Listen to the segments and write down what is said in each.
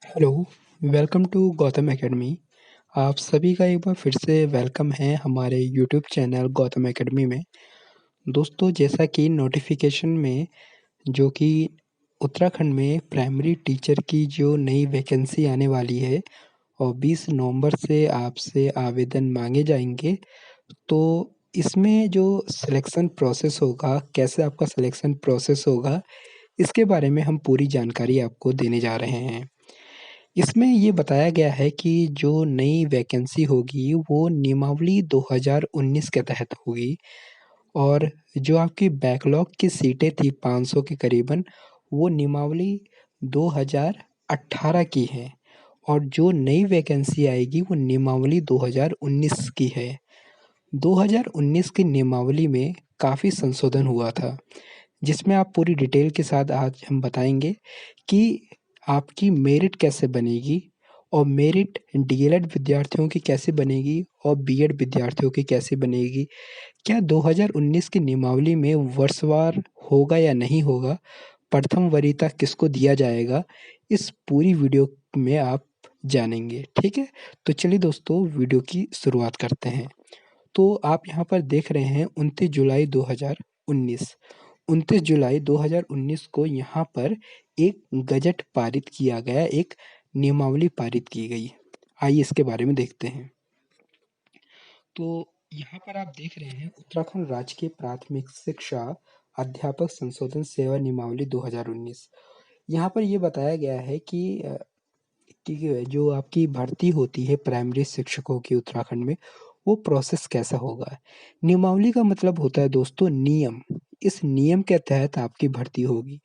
Hello, welcome to Gautam academy. आप सभी का एक बार फिर से वेलकम है हमारे यूट्यूब चैनल गौतम एकेडमी में। दोस्तों, जैसा कि नोटिफ़िकेशन में जो कि उत्तराखंड में प्राइमरी टीचर की जो नई वैकेंसी आने वाली है और 20 नवंबर से आपसे आवेदन माँगे जाएँगे। तो इसमें जो सिलेक्शन प्रोसेस होगा, कैसे आपका सिलेक्शन प्रोसेस होगा, इसके बारे में हम पूरी जानकारी आपको देने जा रहे हैं। इसमें ये बताया गया है कि जो नई वैकेंसी होगी वो नियमावली 2019 के तहत होगी और जो आपकी बैकलॉग की सीटें थी 500 के करीबन, वो नियमावली 2018 की हैं और जो नई वैकेंसी आएगी वो नियमावली 2019 की है। 2019 की नियमावली में काफ़ी संशोधन हुआ था, जिसमें आप पूरी डिटेल के साथ आज हम बताएँगे कि आपकी मेरिट कैसे बनेगी और मेरिट डीएलएड विद्यार्थियों की कैसे बनेगी और बीएड विद्यार्थियों की कैसे बनेगी। क्या 2019 की नियमावली में वर्षवार होगा या नहीं होगा? प्रथम वरीयता किसको दिया जाएगा? इस पूरी वीडियो में आप जानेंगे, ठीक है? तो चलिए दोस्तों वीडियो की शुरुआत करते हैं। तो आप यहाँ पर देख रहे हैं 29 जुलाई 2019। 29 जुलाई 2019 को यहाँ पर एक गज़ट पारित किया गया, एक नियमावली पारित की गई। आइए इसके बारे में देखते हैं। तो यहाँ पर आप देख रहे हैं उत्तराखंड राजकीय प्राथमिक शिक्षा अध्यापक संशोधन सेवा नियमावली 2019। यहाँ पर ये बताया गया है कि जो आपकी भर्ती होती है प्राइमरी शिक्षकों की उत्तराखंड में, वो प्रोसेस कैसा होगा? नियमावली का मतलब होता है दोस्तों नियम। इस नियम के तहत आपकी भर्ती होगी।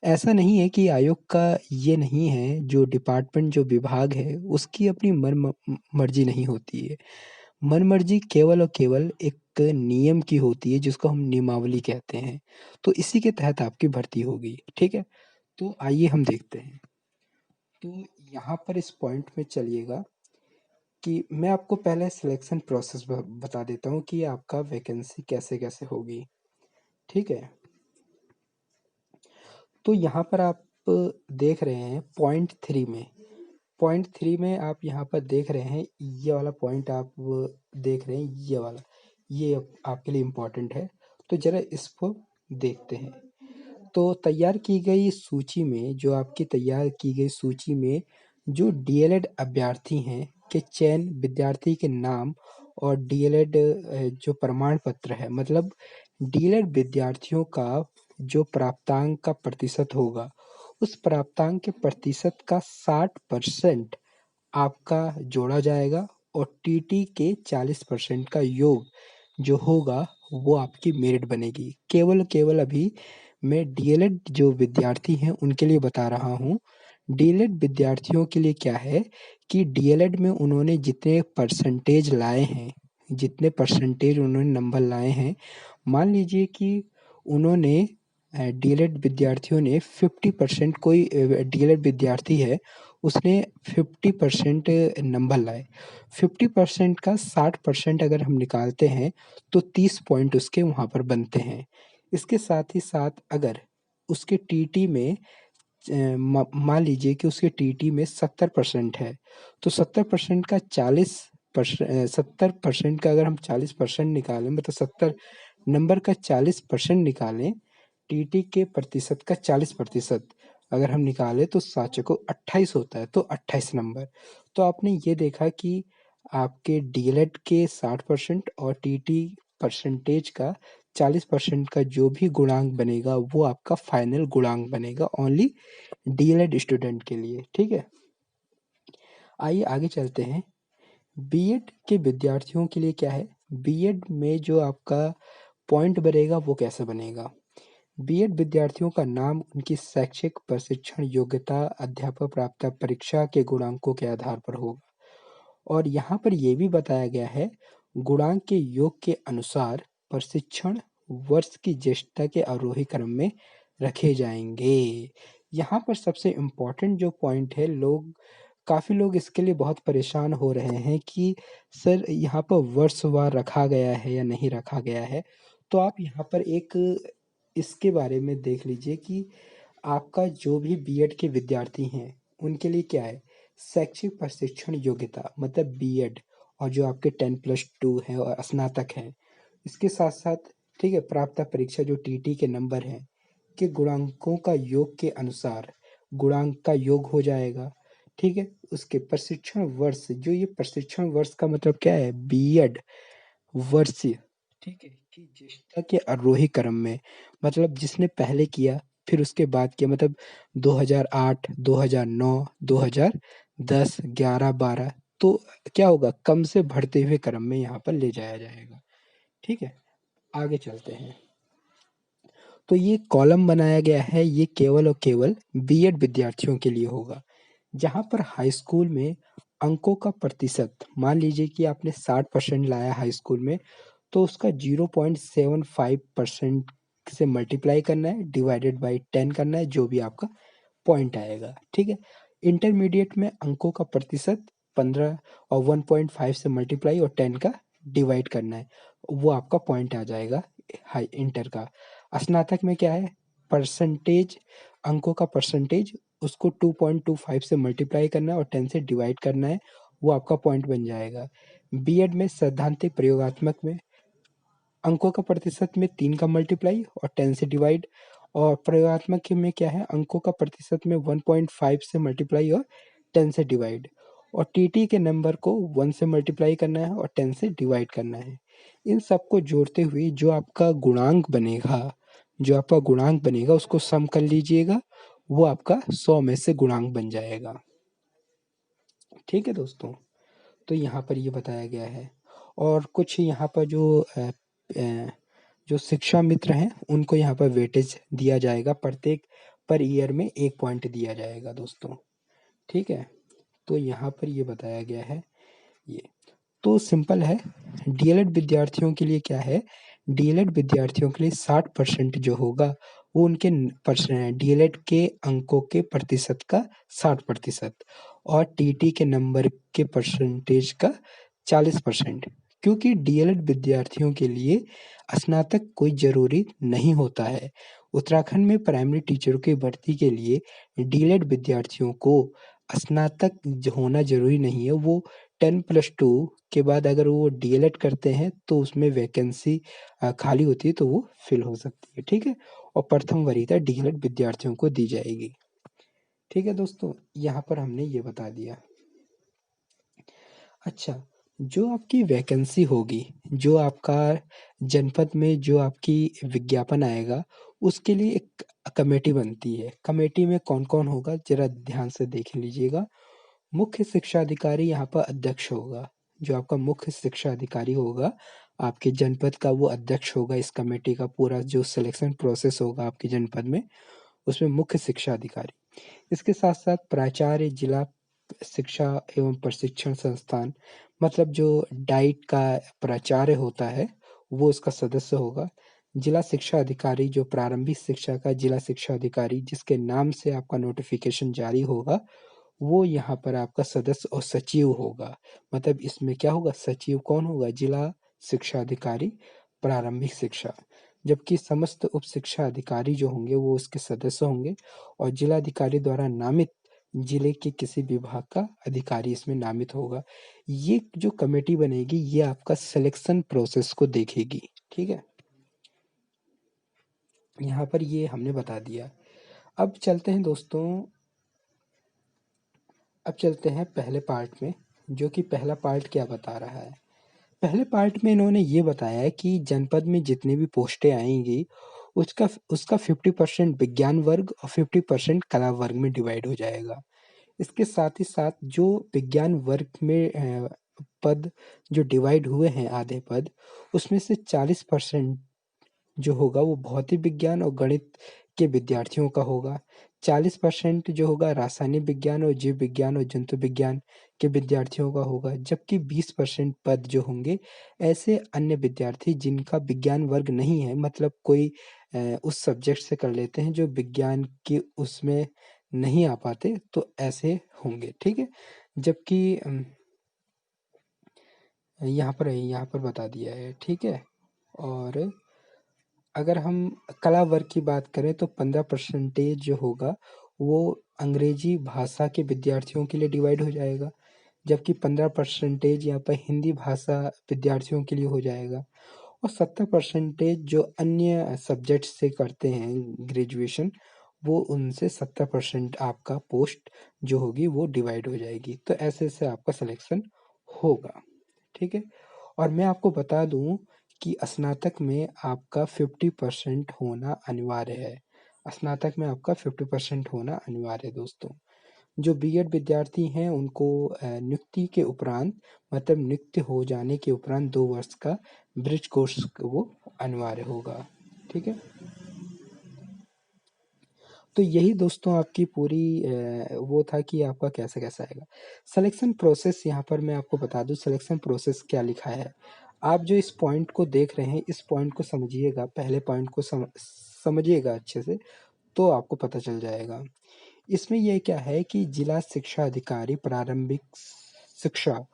ऐसा नहीं है कि आयोग का ये नहीं है, जो डिपार्टमेंट जो विभाग है, उसकी अपनी मर्ज़ी नहीं होती है। मनमर्जी केवल और केवल एक नियम की होती है, जिसको हम नियमावली कहते हैं। तो इसी के तहत आपकी भर्ती होगी, ठीक है? तो आइए हम देखते हैं। तो यहाँ पर इस पॉइंट में चलिएगा कि मैं आपको पहले सिलेक्शन प्रोसेस बता देता हूँ कि आपका वैकेंसी कैसे-कैसे होगी, ठीक है? तो यहाँ पर आप देख रहे हैं पॉइंट 3 में आप यहाँ पर देख रहे हैं, ये वाला पॉइंट आप देख रहे हैं, ये वाला, ये आपके लिए इम्पोर्टेंट है। तो ज़रा इसको देखते हैं। तो तैयार की गई सूची में जो आपकी तैयार की गई सूची में जो डीएलएड अभ्यर्थी हैं के चयन विद्यार्थी के नाम और डीएलएड जो प्रमाण पत्र है, मतलब डीएलएड विद्यार्थियों का जो प्राप्तांक का प्रतिशत होगा, उस प्राप्तांक के प्रतिशत का 60% आपका जोड़ा जाएगा और टीटी के 40% का योग जो होगा वो आपकी मेरिट बनेगी। केवल अभी मैं डीएलएड जो विद्यार्थी हैं उनके लिए बता रहा हूँ। डीएलएड विद्यार्थियों के लिए क्या है कि डीएलएड में उन्होंने जितने परसेंटेज लाए हैं, जितने परसेंटेज उन्होंने नंबर लाए हैं, मान लीजिए कि उन्होंने डीएलएड विद्यार्थियों ने 50% कोई डीएलएड विद्यार्थी है, उसने 50% नंबर लाए। 50% का 60% अगर हम निकालते हैं, तो 30 पॉइंट उसके वहाँ पर बनते हैं। इसके साथ ही साथ अगर उसके टीटी में मान लीजिए कि उसके टीटी में 70% है, तो 70% का 70% का अगर हम 40% निकालें, मतलब 70 नंबर का 40% निकालें, टीटी के प्रतिशत का 40% अगर हम निकालें तो 7 चौको 28 होता है, तो 28 नंबर। तो आपने ये देखा कि आपके डीएलएड के 60% और टीटी परसेंटेज का 40% का जो भी गुणांक बनेगा, वो आपका फाइनल गुणांक बनेगा ओनली डीएलएड स्टूडेंट के लिए, ठीक है? आइए आगे चलते हैं। बीएड के विद्यार्थियों के लिए क्या है? बीएड में जो आपका पॉइंट बनेगा वो कैसे बनेगा? बीएड विद्यार्थियों का नाम उनकी शैक्षिक प्रशिक्षण योग्यता अध्यापक प्राप्त परीक्षा के गुणांकों के आधार पर होगा और यहाँ पर ये भी बताया गया है गुणांक के योग के अनुसार प्रशिक्षण वर्ष की ज्येष्ठता के आरोही क्रम में रखे जाएंगे। यहाँ पर सबसे इम्पोर्टेंट जो पॉइंट है, काफ़ी लोग इसके लिए बहुत परेशान हो रहे हैं कि सर यहाँ पर वर्षवार रखा गया है या नहीं रखा गया है। तो आप यहाँ पर एक इसके बारे में देख लीजिए कि आपका जो भी बीएड के विद्यार्थी हैं, उनके लिए क्या है, शैक्षिक प्रशिक्षण योग्यता मतलब बीएड, और जो आपके 10+2 है और स्नातक हैं, इसके साथ साथ ठीक है, प्राप्त परीक्षा जो टीटी के नंबर हैं के गुणांकों का योग के अनुसार गुणांक का योग हो जाएगा। ठीक है, उसके प्रशिक्षण वर्ष, जो ये प्रशिक्षण वर्ष का मतलब क्या है, बीएड वर्ष, ठीक है, कि ज्येष्ठता के आरोही क्रम में, मतलब जिसने पहले किया फिर उसके बाद किया, मतलब 2008, 2009, 2010, 11, 12, तो क्या होगा, कम से बढ़ते हुए क्रम में यहाँ पर ले जाया जाएगा। ठीक है, आगे चलते हैं। तो ये कॉलम बनाया गया है, ये केवल और केवल बीएड विद्यार्थियों के लिए होगा। जहाँ पर हाई स्कूल में अंकों का प्रतिशत, मान लीजिए कि आपने 60% लाया हाई स्कूल में, तो उसका 0.75% से मल्टीप्लाई करना है, डिवाइडेड बाई 10 करना है, जो भी आपका पॉइंट आएगा। ठीक है, इंटरमीडिएट में अंकों का प्रतिशत 15 और 1.5 से मल्टीप्लाई और 10 का डिवाइड करना है, वो आपका पॉइंट आ जाएगा हाई इंटर का। स्नातक में क्या है, परसेंटेज, अंकों का परसेंटेज, उसको 2.25 से मल्टीप्लाई करना है और 10 से डिवाइड करना है, वो आपका पॉइंट बन जाएगा। बीएड में सैद्धांतिक प्रयोगात्मक में अंकों का प्रतिशत में 3 का मल्टीप्लाई और 10 से डिवाइड, और प्रयोगात्मक में क्या है, अंकों का प्रतिशत में 1.5 से मल्टीप्लाई और 10 से डिवाइड, और टीटी के नंबर को 1 से मल्टीप्लाई करना है और 10 से डिवाइड करना है। इन सबको जोड़ते हुए जो आपका गुणांक बनेगा, उसको सम कर लीजिएगा, वो आपका 100 में से गुणांक बन जाएगा। ठीक है दोस्तों, तो यहाँ पर ये बताया गया है। और कुछ यहाँ पर जो शिक्षा मित्र हैं, उनको यहाँ पर वेटेज दिया जाएगा, प्रत्येक पर ईयर में 1 पॉइंट दिया जाएगा दोस्तों। ठीक है, तो यहाँ पर ये बताया गया है। ये तो सिंपल है। डीएलएड विद्यार्थियों के लिए क्या है, डीएलएड विद्यार्थियों के लिए 60% जो होगा, वो उनके डीएलएड के अंकों के प्रतिशत का 60%, और टीटी के नंबर के परसेंटेज का 40%। क्योंकि डीएलएड विद्यार्थियों के लिए स्नातक कोई ज़रूरी नहीं होता है। उत्तराखंड में प्राइमरी टीचरों की भर्ती के लिए डीएलएड विद्यार्थियों को स्नातक होना ज़रूरी नहीं है। वो 10+2 के बाद अगर वो डीएलएड करते हैं तो उसमें वैकेंसी खाली होती है, तो वो फिल हो सकती है। ठीक है, और प्रथम वरीयता डीएलएड विद्यार्थियों को दी जाएगी। ठीक है दोस्तों, यहाँ पर हमने ये बता दिया। अच्छा, जो आपकी वैकेंसी होगी, जो आपका जनपद में जो आपकी विज्ञापन आएगा, उसके लिए एक कमेटी बनती है। कमेटी में कौन-कौन होगा, ज़रा ध्यान से देख लीजिएगा। मुख्य शिक्षा अधिकारी यहाँ पर अध्यक्ष होगा। जो आपका मुख्य शिक्षा अधिकारी होगा, आपके जनपद का, वो अध्यक्ष होगा इस कमेटी का। पूरा जो सिलेक्शन प्रोसेस होगा आपके जनपद में, उसमें मुख्य शिक्षा अधिकारी। इसके साथ-साथ प्राचार्य, जिला शिक्षा एवं प्रशिक्षण संस्थान, मतलब जो डाइट का प्राचार्य होता है, वो उसका सदस्य होगा। जिला शिक्षा अधिकारी, जो प्रारंभिक शिक्षा का जिला शिक्षा अधिकारी, जिसके नाम से आपका नोटिफ़िकेशन जारी होगा, वो यहाँ पर आपका सदस्य और सचिव होगा। मतलब इसमें क्या होगा, सचिव कौन होगा, जिला शिक्षा अधिकारी प्रारंभिक शिक्षा। जबकि समस्त उप शिक्षा अधिकारी जो होंगे, वो उसके सदस्य होंगे, और जिलाधिकारी द्वारा नामित जिले के किसी विभाग का अधिकारी इसमें नामित होगा। ये जो कमेटी बनेगी, ये आपका सिलेक्शन प्रोसेस को देखेगी। ठीक है, यहाँ पर ये हमने बता दिया। अब चलते हैं दोस्तों, अब चलते हैं पहले पार्ट में, जो कि पहला पार्ट क्या बता रहा है। पहले पार्ट में इन्होंने ये बताया है कि जनपद में जितनी भी पोस्टें आएँगी, उसका उसका 50% विज्ञान वर्ग और 50% कला वर्ग में डिवाइड हो जाएगा। इसके साथ ही साथ जो विज्ञान वर्ग में पद जो डिवाइड हुए हैं, आधे पद, उसमें से 40% जो होगा वो भौतिक विज्ञान और गणित के विद्यार्थियों का होगा। 40% जो होगा रासायनिक विज्ञान और जीव विज्ञान और जंतु विज्ञान के विद्यार्थियों का होगा। जबकि 20% पद जो होंगे ऐसे अन्य विद्यार्थी जिनका विज्ञान वर्ग नहीं है, मतलब कोई उस सब्जेक्ट से कर लेते हैं जो विज्ञान के उसमें नहीं आ पाते, तो ऐसे होंगे। ठीक है? जबकि यहाँ पर बता दिया है। ठीक है? और अगर हम कला वर्ग की बात करें तो 15% जो होगा वो अंग्रेजी भाषा के विद्यार्थियों के लिए डिवाइड हो जाएगा, जबकि 15% यहाँ पर हिंदी भाषा विद्यार्थियों के लिए हो जाएगा और 70% जो अन्य सब्जेक्ट से करते हैं ग्रेजुएशन, वो उनसे 70% आपका पोस्ट जो होगी वो डिवाइड हो जाएगी। तो ऐसे-ऐसे आपका सिलेक्शन होगा, ठीक है? और मैं आपको बता दूँ कि स्नातक में आपका 50% होना अनिवार्य है। स्नातक में आपका 50% होना अनिवार्य है दोस्तों। जो बीएड विद्यार्थी हैं उनको नियुक्ति के उपरांत मतलब नियुक्त हो जाने के उपरांत 2 वर्ष का ब्रिज कोर्स वो अनिवार्य होगा, ठीक है? तो यही दोस्तों आपकी पूरी वो था कि आपका कैसे-कैसे आएगा। सिलेक्शन प्रोसेस यहाँ पर मैं आपको बता दूँ सिलेक्शन प्रोसेस क्या लिखा है। आप जो इस पॉइंट को देख रहे हैं, इस पॉइंट को समझिएगा, पहले पॉइंट को समझिएगा अच्छे से, तो आपको पता चल जाएगा। इसमें ये क्या है कि जिला शिक्षा अधिकारी प्रारंभिक शिक्षा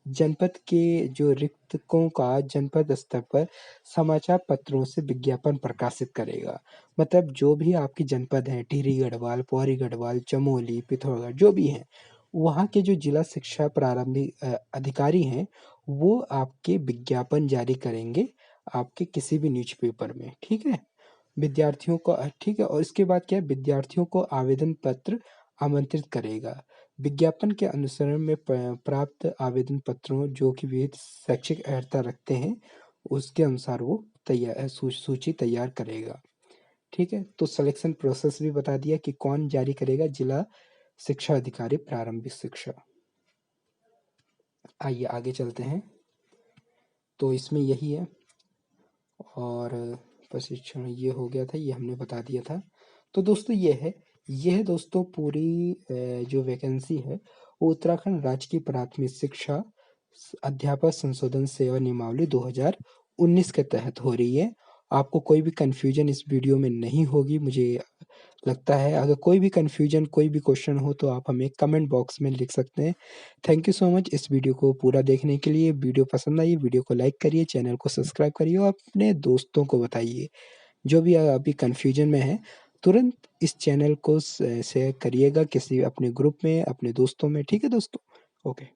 जनपद के जो रिक्तकों का जनपद स्तर पर समाचार पत्रों से विज्ञापन प्रकाशित करेगा। मतलब जो भी आपकी जनपद है, टिहरी गढ़वाल, पौड़ी गढ़वाल, चमोली, पिथौरागढ़ जो भी हैं, वहाँ के जो जिला शिक्षा अधिकारी हैं, वो आपके विज्ञापन जारी करेंगे, आपके किसी भी न्यूज़पेपर में, ठीक है? विद्यार्थियों को ठीक है और इसके बाद क्या है विद्यार्थियों को आवेदन पत्र आमंत्रित करेगा। विज्ञापन के अनुसरण में प्राप्त आवेदन पत्रों जो कि विविध शैक्षिक अर्हता रखते हैं, उसके अनुसार वो सूची तैयार करेगा। ठीक है? तो सिलेक्शन प्रोसेस भी बता दिया कि कौन जारी करेगा जिला शिक्षा अधिकारी प्रारंभिक शिक्षा। आइए आगे चलते हैं। तो इसमें यही है और प्रशिक्षण ये हो गया था, ये हमने बता दिया था। तो दोस्तों ये है दोस्तों पूरी जो वैकेंसी है वो उत्तराखंड राज्य की प्राथमिक शिक्षा अध्यापक संशोधन सेवा नियमावली 2019 के तहत हो रही है। आपको कोई भी कन्फ्यूजन इस वीडियो में नहीं होगी मुझे लगता है। अगर कोई भी कन्फ्यूजन, कोई भी क्वेश्चन हो तो आप हमें कमेंट बॉक्स में लिख सकते हैं। थैंक यू सो मच इस वीडियो को पूरा देखने के लिए। वीडियो पसंद आई, वीडियो को लाइक करिए, चैनल को सब्सक्राइब करिए और अपने दोस्तों को बताइए। जो भी अभी कन्फ्यूजन में है, तुरंत इस चैनल को शेयर करिएगा किसी अपने ग्रुप में, अपने दोस्तों में। ठीक है दोस्तों? ओके।